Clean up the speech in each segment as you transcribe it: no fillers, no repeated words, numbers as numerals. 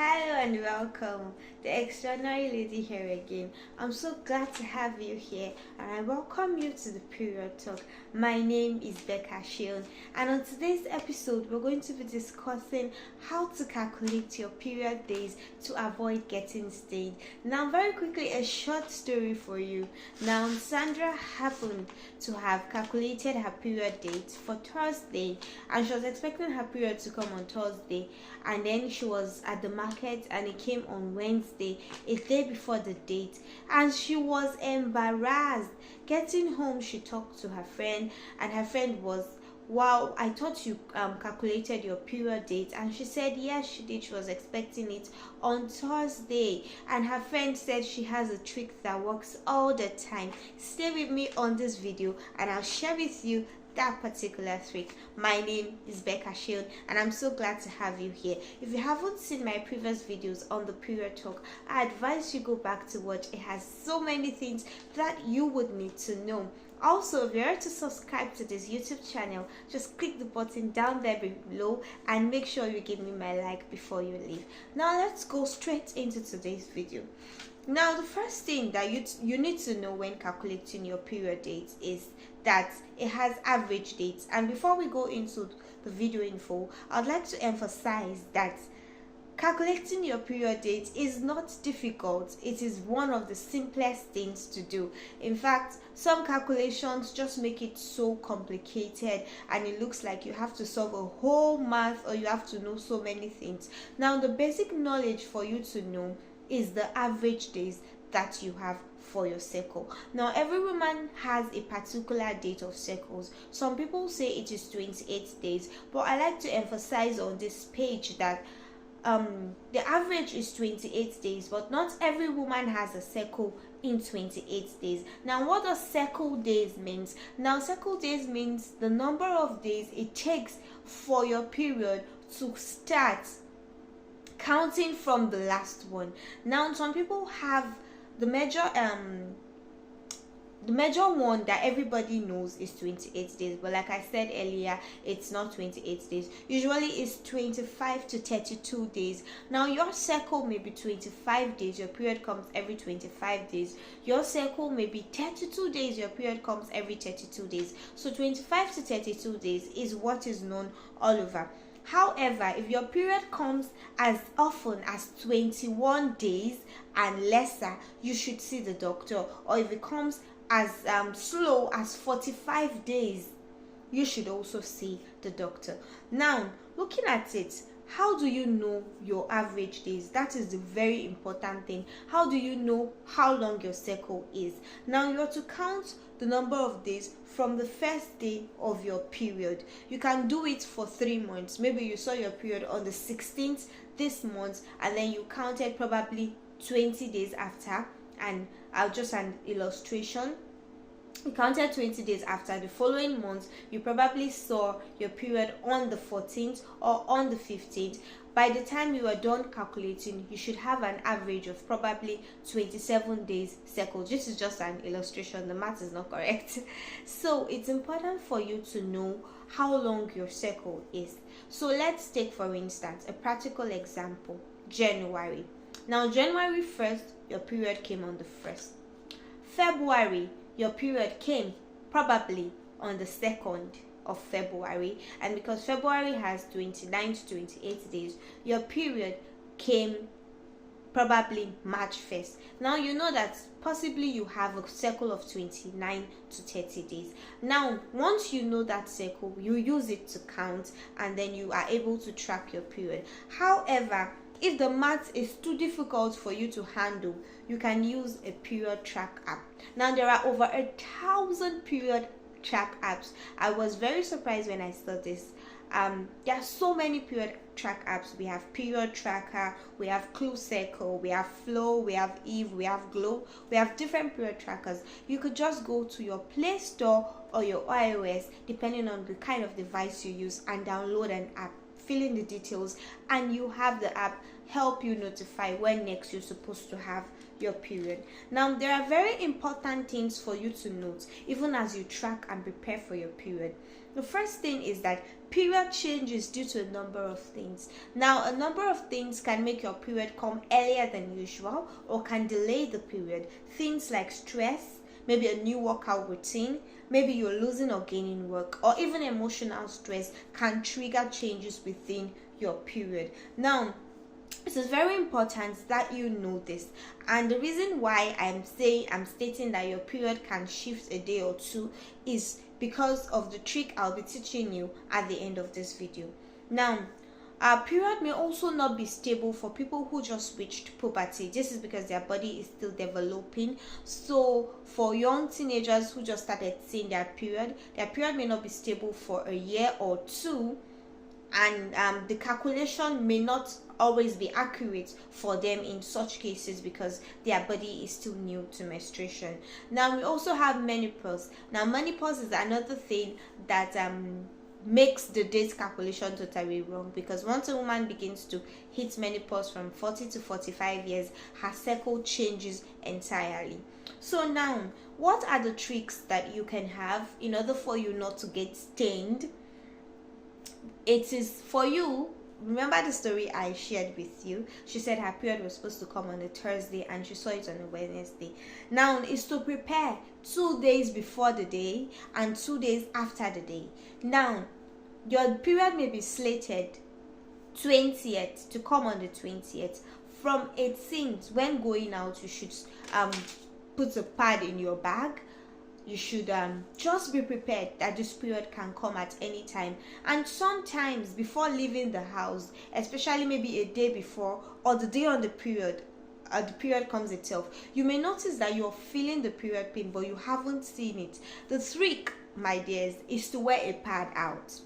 Hello and welcome. The extraordinary lady here again. I'm so glad to have you here and I welcome you to the Period Talk. My name is Becca Shield and on today's episode we're going to be discussing how to calculate your period days to avoid getting stained. Now very quickly a short story for you. Now Sandra happened to have calculated her period date for Thursday and she was expecting her period to come on Thursday and then she was at the market and it came on Wednesday, a day before the date, and she was embarrassed. Getting home, she talked to her friend, and her friend was, "Wow, I thought you calculated your period date." And she said yes, she did. She was expecting it on Thursday, and her friend said she has a trick that works all the time. Stay with me on this video and I'll share with you that particular trick. My name is Becca Shield and I'm so glad to have you here. If you haven't seen my previous videos on the Period Talk, I advise you go back to watch. It has so many things that you would need to know. Also, if you're to subscribe to this YouTube channel, just click the button down there below and make sure you give me my like before you leave. Now let's go straight into today's video. Now the first thing that you need to know when calculating your period date is that it has average dates. And before we go into the video info, I'd like to emphasize that calculating your period date is not difficult. It is one of the simplest things to do. In fact, some calculations just make it so complicated and it looks like you have to solve a whole math or you have to know so many things. Now the basic knowledge for you to know is the average days that you have for your cycle. Now every woman has a particular date of cycles. Some people say it is 28 days, but I like to emphasize on this page that the average is 28 days, but not every woman has a cycle in 28 days. Now what does cycle days means? Now cycle days means the number of days it takes for your period to start counting from the last one. Now some people have the major one that everybody knows is 28 days, but like I said earlier, it's not 28 days. Usually it's 25 to 32 days. Now your cycle may be 25 days, your period comes every 25 days. Your cycle may be 32 days, your period comes every 32 days. So 25 to 32 days is what is known all over. However, if your period comes as often as 21 days and lesser, you should see the doctor. Or if it comes as slow as 45 days, you should also see the doctor. Now, looking at it, how do you know your average days? That is the very important thing. How do you know how long your cycle is? Now you have to count the number of days from the first day of your period. You can do it for 3 months. Maybe you saw your period on the 16th this month and then you counted probably 20 days after, and I'll just an illustration. You counted 20 days after. The following month you probably saw your period on the 14th or on the 15th. By the time you are done calculating, you should have an average of probably 27 days cycle. This is just an illustration, the math is not correct. So it's important for you to know how long your cycle is. So let's take for instance a practical example. January. Now January 1st, your period came on the 1st. February, your period came probably on the 2nd of February, and because February has 29 to 28 days, your period came probably March 1st. Now you know that possibly you have a cycle of 29 to 30 days. Now once you know that cycle, you use it to count and then you are able to track your period. However, if the math is too difficult for you to handle, you can use a period track app. Now there are over 1,000 period track apps. I was very surprised when I saw this. There are so many period track apps. We have Period Tracker, we have Clue Cycle, we have Flow, we have Eve, we have Glow. We have different period trackers. You could just go to your Play Store or your iOS, depending on the kind of device you use, and download an app fill in the details, and you have the app help you notify when next you're supposed to have your period. Now, there are very important things for you to note even as you track and prepare for your period. The first thing is that period changes due to a number of things. Now, a number of things can make your period come earlier than usual or can delay the period. Things like stress, maybe a new workout routine, maybe you're losing or gaining work, or even emotional stress can trigger changes within your period. Now, it is very important that you know this, and the reason why I'm stating that your period can shift a day or two is because of the trick I'll be teaching you at the end of this video. Now, our period may also not be stable for people who just reached puberty. This is because their body is still developing. So for young teenagers who just started seeing their period may not be stable for a year or two, and the calculation may not always be accurate for them in such cases because their body is still new to menstruation. Now, we also have menopause. Now, menopause is another thing that makes the date calculation totally wrong, because once a woman begins to hit menopause from 40 to 45 years, her cycle changes entirely. So now, what are the tricks that you can have in order for you not to get stained? It is for you. Remember the story I shared with you? She said her period was supposed to come on a Thursday and she saw it on a Wednesday. Now, is to prepare 2 days before the day and 2 days after the day. Now, your period may be slated 20th to come on the 20th. From 18th, when going out, you should put a pad in your bag. You should just be prepared that this period can come at any time. And sometimes before leaving the house, especially maybe a day before or the day on the period comes itself, you may notice that you're feeling the period pain but you haven't seen it. The trick, my dears, is to wear a pad out.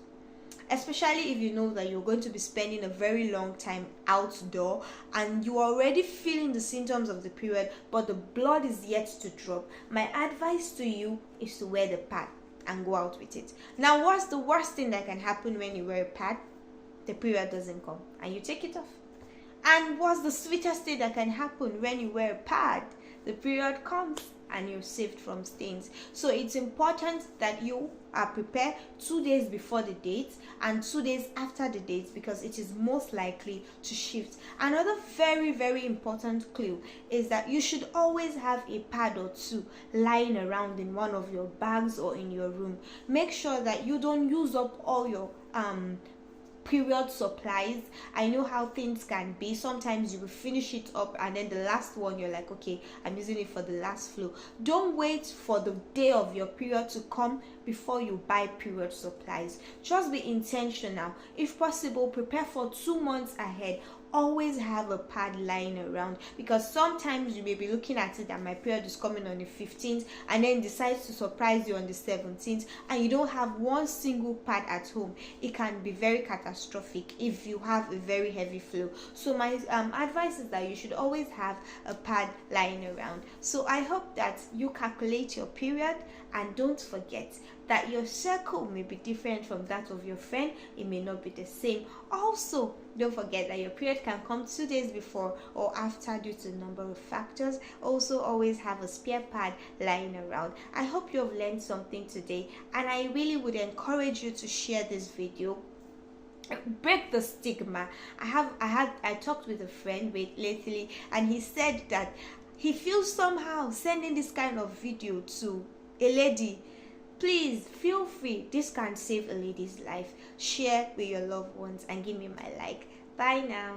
Especially if you know that you're going to be spending a very long time outdoor and you are already feeling the symptoms of the period but the blood is yet to drop. My advice to you is to wear the pad and go out with it. Now, what's the worst thing that can happen when you wear a pad? The period doesn't come and you take it off. And what's the sweetest thing that can happen when you wear a pad? The period comes and you're saved from stains. So it's important that you are prepared 2 days before the date and 2 days after the date, because it is most likely to shift. Another very, very important clue is that you should always have a pad or two lying around in one of your bags or in your room. Make sure that you don't use up all your period supplies. I know how things can be. Sometimes you will finish it up and then the last one you're like, okay, I'm using it for the last flow. Don't wait for the day of your period to come before you buy period supplies. Just be intentional. If possible, prepare for 2 months ahead. Always have a pad lying around, because sometimes you may be looking at it that my period is coming on the 15th and then decides to surprise you on the 17th and you don't have one single pad at home. It can be very catastrophic if you have a very heavy flow. So my advice is that you should always have a pad lying around. So I hope that you calculate your period, and don't forget that your circle may be different from that of your friend. It may not be the same. Also, don't forget that your period can come 2 days before or after due to a number of factors. Also, always have a spare pad lying around. I hope you have learned something today, and I really would encourage you to share this video. Break the stigma. I talked with a friend lately, and he said that he feels somehow sending this kind of video to a lady. Please feel free. This can save a lady's life. Share with your loved ones and give me my like. Bye now.